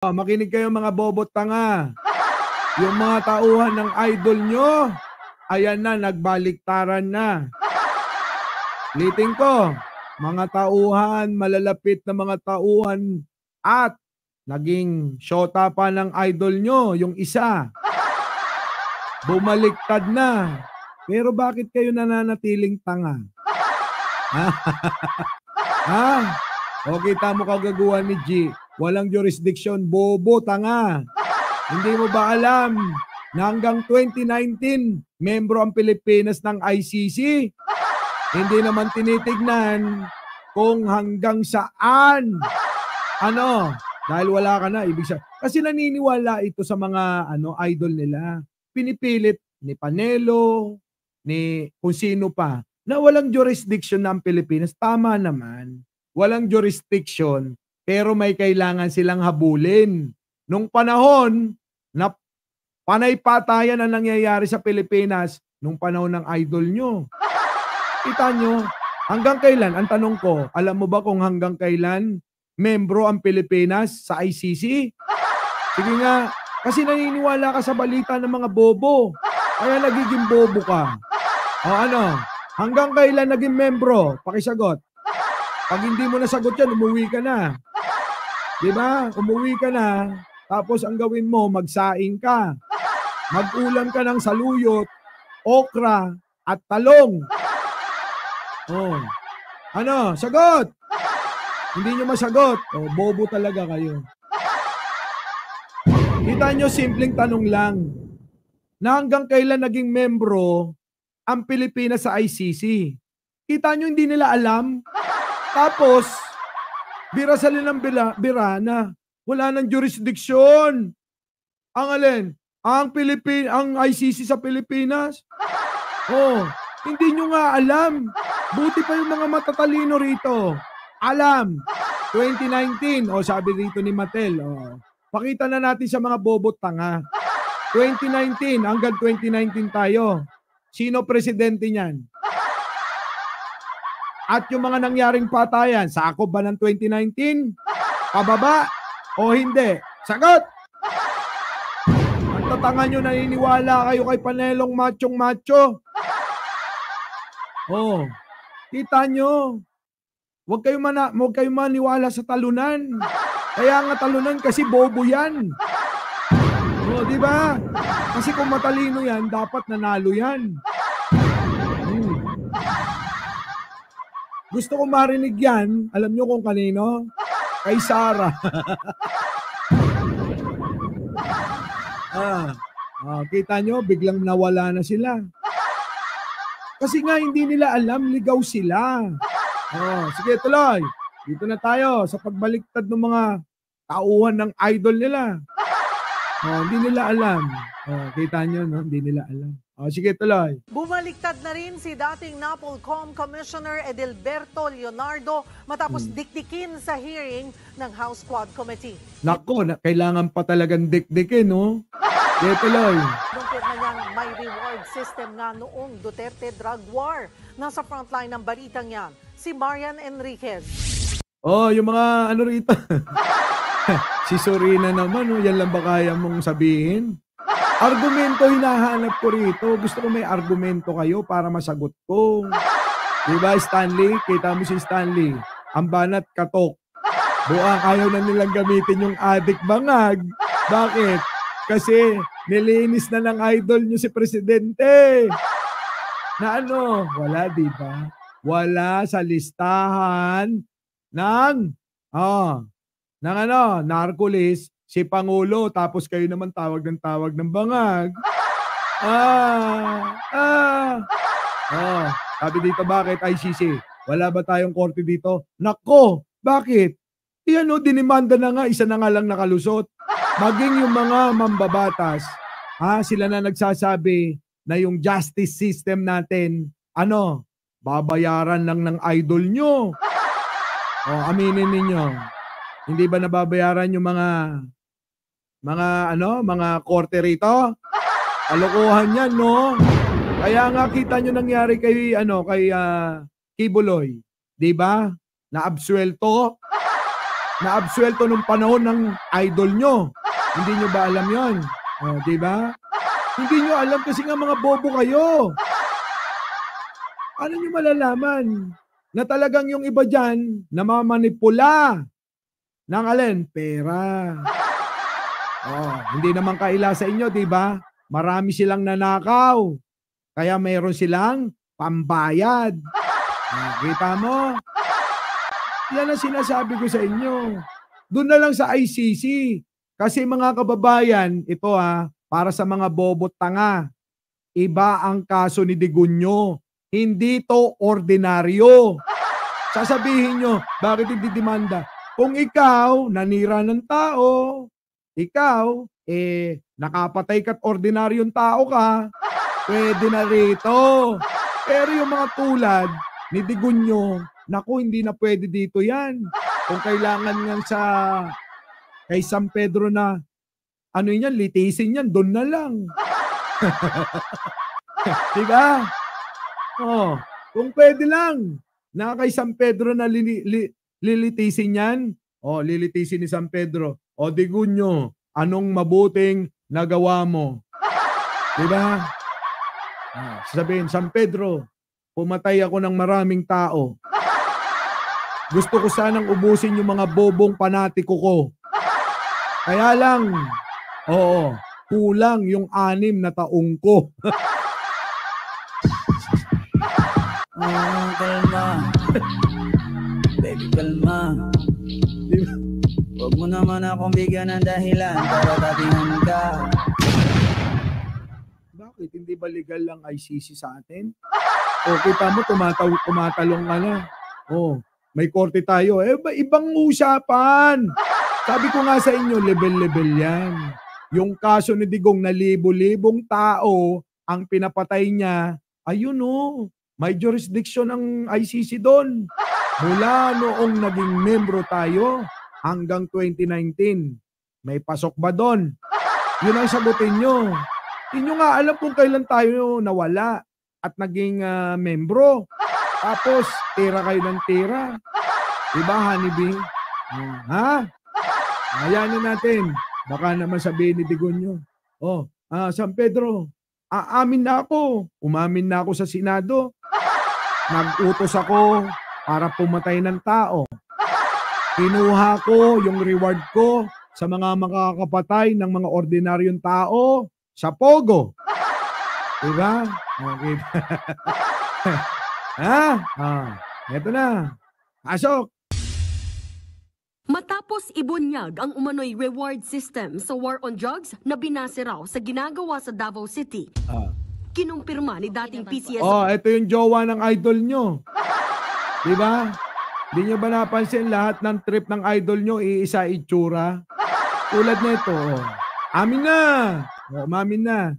Makinig kayo mga bobot tanga. Yung mga tauhan ng idol nyo, ayan na, nagbaliktaran na. Liting ko, mga tauhan, malalapit na mga tauhan at naging syota pa ng idol nyo, yung isa. Bumaliktad na. Pero bakit kayo nananatiling tanga? Ha? O kita mo kagaguhan ni G. Walang jurisdiction, bobo, tanga. Hindi mo ba alam na hanggang 2019, membro ang Pilipinas ng ICC? Hindi naman tinitignan kung hanggang saan. Ano? Dahil wala ka na, ibig sabihin. Kasi naniniwala ito sa mga idol nila. Pinipilit ni Panelo, ni kung sino pa, na walang jurisdiction ng Pilipinas. Tama naman. Walang jurisdiction, pero may kailangan silang habulin. Nung panahon na panay-patayan ang nangyayari sa Pilipinas, nung panahon ng idol nyo. Kita nyo, hanggang kailan? Ang tanong ko, alam mo ba kung hanggang kailan membro ang Pilipinas sa ICC? Sige nga, kasi naniniwala ka sa balita ng mga bobo. Kaya nagiging bobo ka. O ano, hanggang kailan naging membro? Pakisagot. Pag hindi mo nasagot yan, umuwi ka na. Diba? Umuwi ka na, tapos ang gawin mo, magsaing ka. Mag-ulam ka ng saluyot, okra, at talong. Oh. Ano? Sagot! Hindi nyo masagot. Oh, bobo talaga kayo. Kita nyo, simpleng tanong lang. Na hanggang kailan naging membro ang Pilipinas sa ICC? Kita nyo, hindi nila alam. Tapos, bira sa lilang bira na wala ng jurisdiction. Ang alin? Ang ICC sa Pilipinas? Oh, hindi nyo nga alam. Buti pa yung mga matatalino rito. Alam. 2019, sabi rito ni Mattel, pakita na natin sa mga bobot tanga. 2019, hanggang 2019 tayo. Sino presidente niyan? At yung mga nangyaring patayan, sakop ba ng 2019? Pababa o hindi? Sagot! Ang tatanga nyo, naniniwala kayo kay Panelong machong-macho. Oh, kita nyo. Huwag kayo maniwala sa talunan. Kaya nga talunan kasi bobo yan. Oh, di ba? Kasi kung matalino yan, dapat nanalo yan. Gusto ko marinig yan. Alam nyo kung kanino? Kay Sarah. Kita nyo, biglang nawala na sila. Kasi nga hindi nila alam, ligaw sila. Sige, tuloy. Dito na tayo sa pagbaliktad ng mga tauhan ng idol nila. Hindi nila alam. Kita nyo, no? Hindi nila alam. Sige, tuloy. Bumaliktad na rin si dating NAPOLCOM Commissioner Edilberto Leonardo matapos dikdikin sa hearing ng House Quad Committee. Nako, kailangan pa talagang dikdikin, no? Sige, tuloy. Dumpit na niyang may reward system nga noong Duterte drug war. Nasa frontline ng balitang yan, si Marian Enriquez. Yung mga rito. Si Sorina naman, yan lang ba kaya mong sabihin? Argumento hinahanap ko rito. Gusto ko may argumento kayo para masagot ko. Diba, Stanley? Kita mo si Stanley. Ang banat katok. Buang ayaw na nilang gamitin yung adik bangag. Bakit? Kasi nilinis na ng idol nyo si Presidente. Na wala, diba? Wala sa listahan ng narco-list si Pangulo, tapos kayo naman tawag ng bangag. Sabi dito, bakit ICC? Wala ba tayong korte dito? Nako, bakit? Dinimanda na nga, isa na nga lang nakalusot. Maging yung mga mambabatas, sila na nagsasabi na yung justice system natin, babayaran lang ng idol nyo. Aminin ninyo. Hindi ba nababayaran yung mga korte rito? Kalokohan yan, no? Kaya nga kita nyo nangyari kay Kibuloy. Di ba? Na-absuelto. na-absuelto nung panahon ng idol nyo. Hindi nyo ba alam yon? O, di ba? Hindi nyo alam kasi nga mga bobo kayo. Ano nyo malalaman? Na talagang yung iba dyan, namamanipula ng alin? Pera. Oh, hindi naman kaila sa inyo, di ba? Marami silang nanakaw. Kaya mayroon silang pambayad. Kita mo? Yan ang sinasabi ko sa inyo. Doon na lang sa ICC. Kasi mga kababayan, ito para sa mga bobot tanga. Iba ang kaso ni Digunyo. Hindi to ordinaryo. Sasabihin nyo, bakit hindi demanda? Kung ikaw, nanira ng tao, ikaw, nakapatay ka't ordinaryong tao ka, pwede na rito. Pero yung mga tulad ni Digunyo, naku, hindi na pwede dito yan. Kung kailangan nga kay San Pedro na, ano yan, litisin yan, doon na lang. Diba? Oh, kung pwede lang, na kay San Pedro na lilitisin yan, lilitisin ni San Pedro, Digunyo, anong mabuting nagawa mo? Diba? Sabihin, San Pedro, pumatay ako ng maraming tao. Gusto ko sanang ubusin yung mga bobong panatiko ko. Kaya lang, kulang yung 6 na taong ko. Kalma. Baby, kalma. Huwag mo naman akong bigyan ng dahilan para tatingan ka. Bakit? Hindi ba legal lang ICC sa atin? Kita mo, tumatalong ka na. May korte tayo. Ibang usapan. Sabi ko nga sa inyo, level-level yan. Yung kaso ni Digong na libo-libong tao ang pinapatay niya, ayun may jurisdiction ng ICC doon. Mula noong naging membro tayo hanggang 2019. May pasok ba doon? Yun ang sagutin nyo. Hindi nyo nga alam kung kailan tayo nawala at naging membro. Tapos, tira kayo ng tira. Diba, honeybee? Ha? Ayanin natin. Baka naman sabihin ni Digunyo, San Pedro, aamin na ako. Umamin na ako sa Senado. Nag-utos ako para pumatay ng tao. Kinuha ko yung reward ko sa mga makakapatay ng mga ordinaryong tao sa Pogo. Diba? Okay. Eto na. Pasok. Matapos ibunyag ang umano'y reward system sa war on drugs na binase raw sa ginagawa sa Davao City. Kinumpirma ni dating PCS. Ito yung jowa ng idol nyo. Diba? Di nyo ba napansin lahat ng trip ng idol nyo iisa itsura? Tulad nito. Amin na. Umamin na.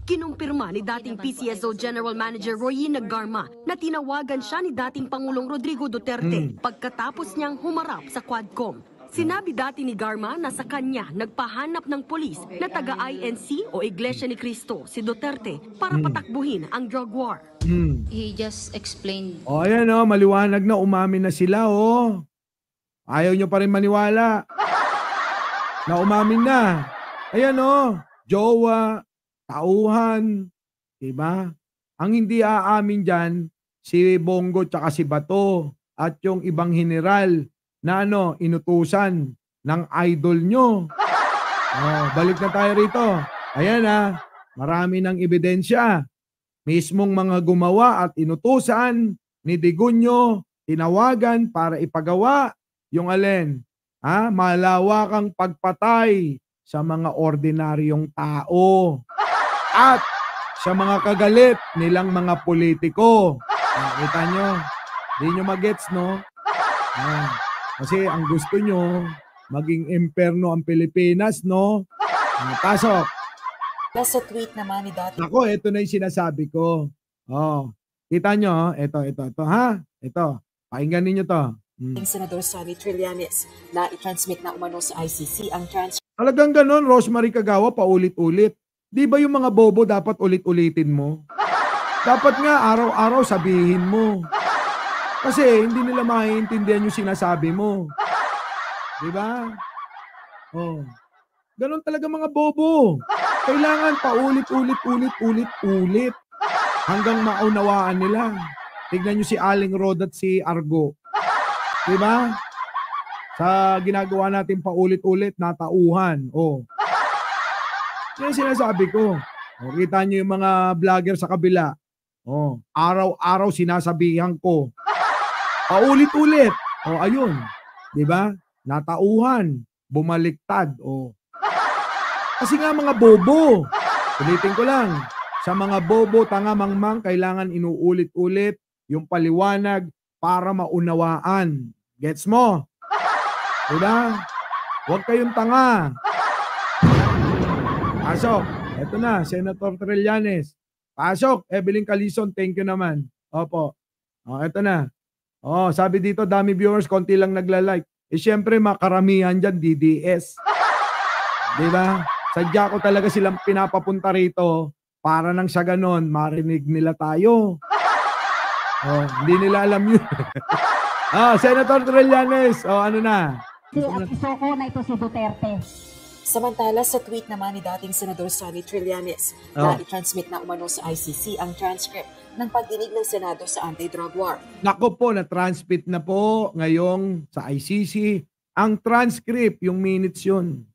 Kinumpirma ni dating PCSO General Manager Roy Nagarma na tinawagan siya ni dating Pangulong Rodrigo Duterte pagkatapos niyang humarap sa Quadcom. Sinabi dati ni Garma na sa kanya nagpahanap ng polis na taga-INC o Iglesia ni Cristo si Duterte para patakbuhin ang drug war. He just explained. Ayan maliwanag na, umamin na sila Ayaw nyo pa rin maniwala na umamin na. Ayan jowa, tauhan, diba? Ang hindi aamin dyan, si Bongo tsaka si Bato at yung ibang general na inutusan ng idol nyo. Balik na tayo rito. Ayan marami ng ebidensya. Mismong mga gumawa at inutusan ni Digunyo, tinawagan para ipagawa yung alin? Malawakang pagpatay sa mga ordinaryong tao at sa mga kagalit nilang mga politiko. Kita nyo? Di nyo magets, no? Kasi ang gusto nyo, maging imperno ang Pilipinas, no? Pasok. Nasa tweet naman ni dati. Ako, ito na yung sinasabi ko. Kita nyo, ito, ha? Ito, pakinggan ninyo to. Senador Sonny Trillanes na i-transmit na umano sa ICC ang Talagang ganon, Rosemary Kagawa, paulit-ulit. Di ba yung mga bobo dapat ulit-ulitin mo? Dapat nga araw-araw sabihin mo. Kasi hindi nila maiintindihan yung sinasabi mo. Di ba? Oh. Ganon talaga mga bobo. Kailangan paulit-ulit hanggang maunawaan nila. Tignan nyo si Aling Rod at si Argo. Diba? Sa ginagawa natin paulit-ulit, natauhan. Oh. Yan sinasabi ko. Oh, kita nyo yung mga vlogger sa kabila. Oh, araw-araw sinasabihan ko. Paulit-ulit. Oh, ayun. Diba? Natauhan. Bumaliktad. Oh. Kasi nga mga bobo. Ulitin ko lang. Sa mga bobo, tanga, mangmang, kailangan inuulit-ulit yung paliwanag para maunawaan. Gets mo? Diba? Huwag kayong tanga. Pasok. Eto na, Senator Trillanes. Pasok. Evelyn Calison, thank you naman. Opo. O, eto na. O, sabi dito, dami viewers, konti lang nagla-like. Siyempre, makaramihan dyan, DDS. Diba? Sadya ko talaga silang pinapapunta rito para nang sa ganon, marinig nila tayo. Oh, hindi nila alam yun. Senator Trillanes, ano na? Isoko na ito si Duterte. Samantala, sa tweet naman ni dating Senador Sonny Trillanes na i-transmit na umano sa ICC ang transcript ng pagdinig ng Senado sa anti-drug war. Nako po, na-transmit na po ngayong sa ICC ang transcript, yung minutes yun.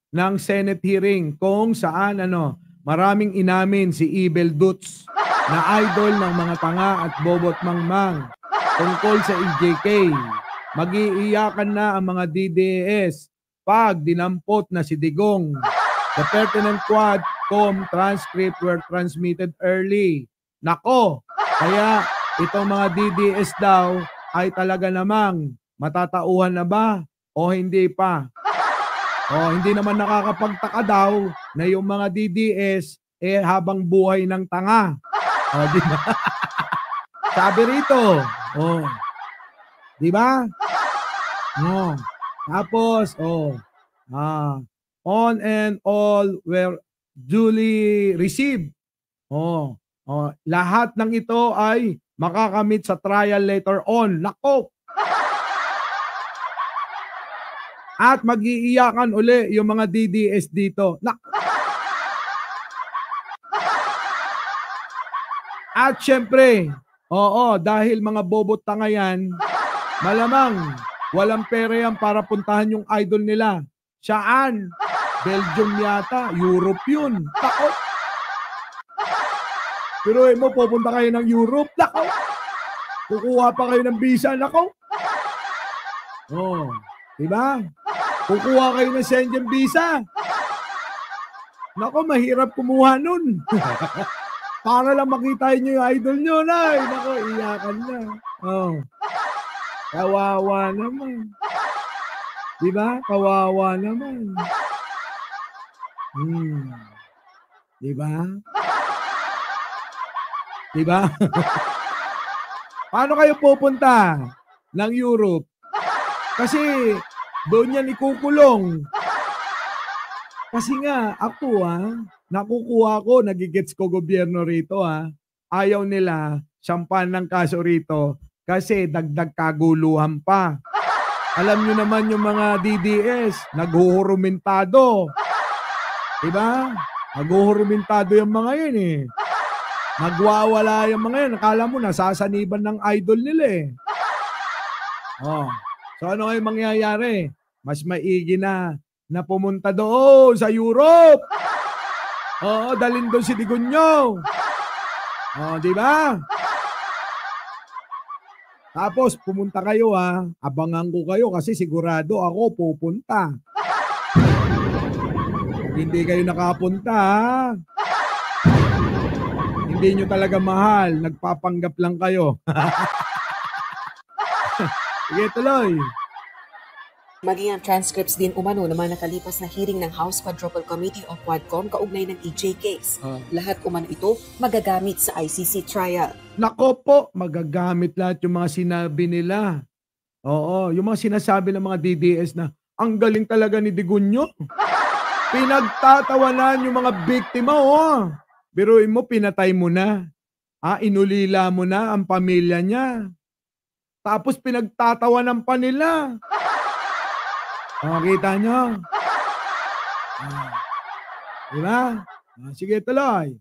Ng Senate hearing kung saan maraming inamin si Evil Dutz na idol ng mga tanga at bobot mangmang tungkol sa EJK. Mag-iiyakan na ang mga DDS pag dinampot na si Digong. The pertinent Quadcom transcript were transmitted early. Nako, kaya itong mga DDS daw ay talaga namang matatauhan na ba o hindi pa? Hindi naman nakakapagtaka daw na yung mga DDS habang buhay ng tanga. Di ba? Sabi rito. Di ba? Tapos, on and all were duly received. Lahat ng ito ay makakamit sa trial later on. Nako! At mag-iiyakan uli yung mga DDS dito. At syempre, dahil mga bobot tanga yan, malamang walang pera yan para puntahan yung idol nila. Saan? Belgium yata, Europe yun. Nako! Pero mo, pupunta kayo ng Europe. Nako! Kukuha pa kayo ng visa. Nako! Diba? Kukuha kayo ng Schengen visa. Nako, mahirap kumuha nun. Para lang makita nyo yung idol nyo, nay. Nako, iyakan na. Kawawa naman. Diba? Kawawa naman. Diba? Diba? Paano kayo pupunta ng Europe? Kasi doon yan ikukulong. Kasi nga, ako nakukuha ko, nagigets ko gobyerno rito Ayaw nila sampan ng kaso rito kasi dagdag kaguluhan pa. Alam nyo naman yung mga DDS, naghuhurumentado. Diba? Naghuhurumentado yung mga yun Nagwawala yung mga yun. Akala mo, nasasaniban ng idol nila So ano kayo mangyayari? Mas maigi na pumunta doon sa Europe. Dalhin doon si Digunyo. Di ba? Tapos pumunta kayo abangan ko kayo kasi sigurado ako pupunta. Hindi kayo nakapunta Hindi nyo talaga mahal, nagpapanggap lang kayo. Sige, tuloy. Maging ang transcripts din umano naman nakalipas na hearing ng House Quadruple Committee o Quadcom kaugnay ng EJ case. Lahat umano ito magagamit sa ICC trial. Nako po, magagamit lahat yung mga sinabi nila. Yung mga sinasabi ng mga DDS na ang galing talaga ni Digunyo. Pinagtatawanan yung mga biktima. Biruin mo, pinatay mo na. Inulila mo na ang pamilya niya. Tapos pinagtatawanan pa nila. Kita nyo? Diba? Sige, tuloy.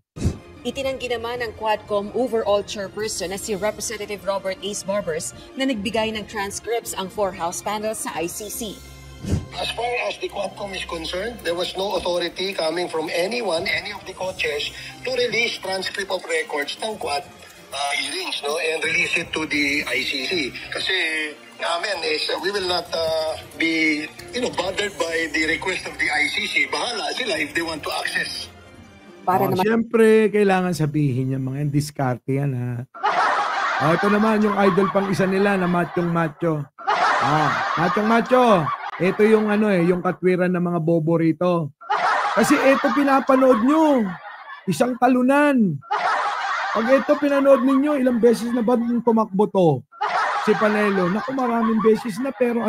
Itinanggi naman ng Quadcom overall chairperson na si Representative Robert Ace Barbers na nagbigay ng transcripts ang 4 House panels sa ICC. As far as the Quadcom is concerned, there was no authority coming from anyone, any of the co-chairs, to release transcript of records ng Quad hearings, no, and release it to the ICC. Kasi namin is we will not be bothered by the request of the ICC. Bahala sila if they want to access. Para naman siyempre, kailangan sabihin yung mga diskarte yan, ha. Ito naman yung idol pang isa nila na machong macho. Machong macho. Ito yung yung katwiran ng mga bobo rito. Kasi ito pinapanood nyo. Isang talunan. Pag ito pinanood ninyo, ilang beses na ba tumakbo to? Si Panelo. Naku, maraming beses na pero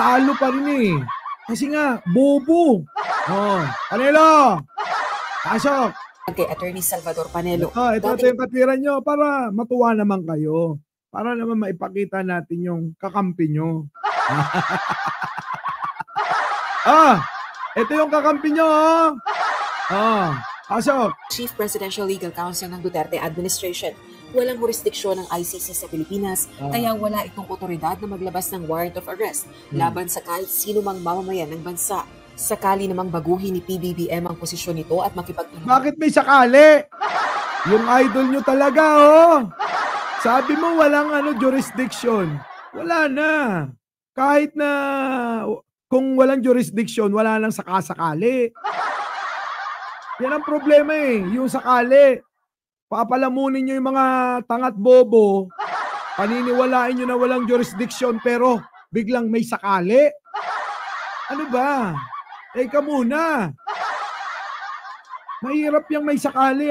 talo pa rin eh. Kasi nga, bobo. Panelo! Pasok! kay Attorney Salvador Panelo. Ito yung katwiran nyo para matuwa naman kayo. Para naman maipakita natin yung kakampi nyo. Ito yung kakampi nyo. Pasok. Chief Presidential Legal Counsel ng Duterte Administration. Walang jurisdiksyon ng ICC sa Pilipinas, kaya wala itong otoridad na maglabas ng warrant of arrest laban sa kahit sino mang mamamayan ng bansa. Sakali namang baguhin ni PBBM ang posisyon nito at makipagtulungan. Bakit may sakali? Yung idol nyo talaga, Sabi mo walang jurisdiction. Wala na. Kahit na kung walang jurisdiction, wala nang sakasakali. Yan ang problema yung sakali. Papalamunin nyo yung mga tangat bobo, paniniwalain nyo na walang jurisdiction pero biglang may sakali. Ano ba? Teka muna. Mahirap yung may sakali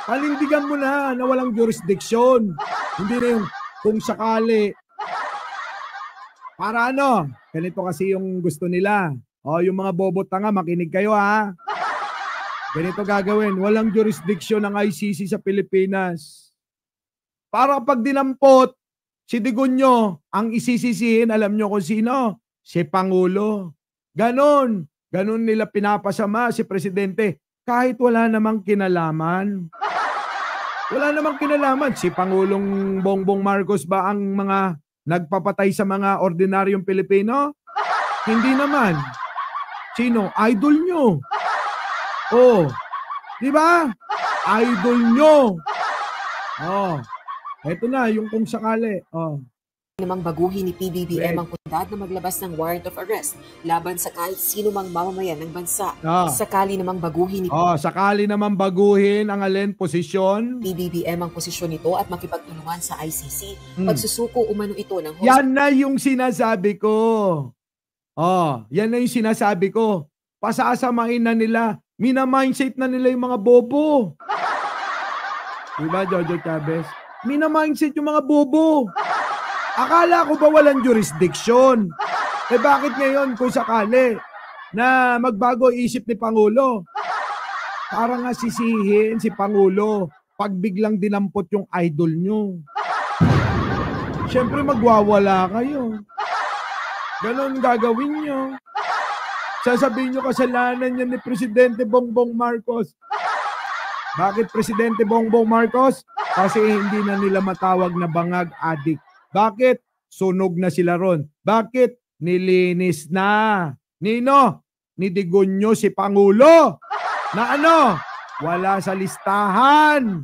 Panindigan mo na walang jurisdiction. Hindi na yung kung sakali. Para ganito kasi yung gusto nila. Yung mga bobo tanga, makinig kayo Ganito gagawin. Walang jurisdiction ng ICC sa Pilipinas. Para pag dinampot, si Digunyo, ang isisisihin, alam nyo kung sino? Si Pangulo. Ganon nila pinapasama si Presidente. Kahit wala namang kinalaman. Wala namang kinalaman. Si Pangulong Bongbong Marcos ba ang mga nagpapatay sa mga ordinaryong Pilipino? Hindi naman. Sino? Idol nyo. Di ba? Idol nyo. Eto na, yung kung sakali. Namang baguhin ni PBBM ang otoridad na maglabas ng warrant of arrest laban sa kahit sino mang mamamayan ng bansa. Sakali namang baguhin ni sakali namang baguhin ang posisyon. PBBM ang posisyon nito at makipagtulungan sa ICC. Pagsusuko umano ito ng Yan na yung sinasabi ko. Yan na yung sinasabi ko. Pasasamain na nila. Mina-mindset na nila yung mga bobo. Diba, Jojo Chavez? Mina-mindset yung mga bobo. Akala ko ba walang jurisdiction? Bakit ngayon kung sakali na magbago isip ni Pangulo? Para nga sisihin si Pangulo pag biglang dinampot yung idol nyo. Siyempre magwawala kayo. Ganon gagawin nyo. Sasabihin nyo kasalanan yan ni Presidente Bongbong Marcos. Bakit Presidente Bongbong Marcos? Kasi hindi na nila matawag na bangag adik. Bakit? Sunog na sila ron. Bakit? Nilinis na. Nino? Ni Digunyo si Pangulo. Na wala sa listahan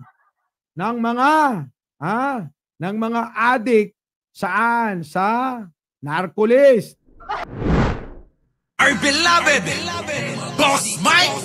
ng mga adik. Saan? Sa narcolist. Our beloved Boss Mike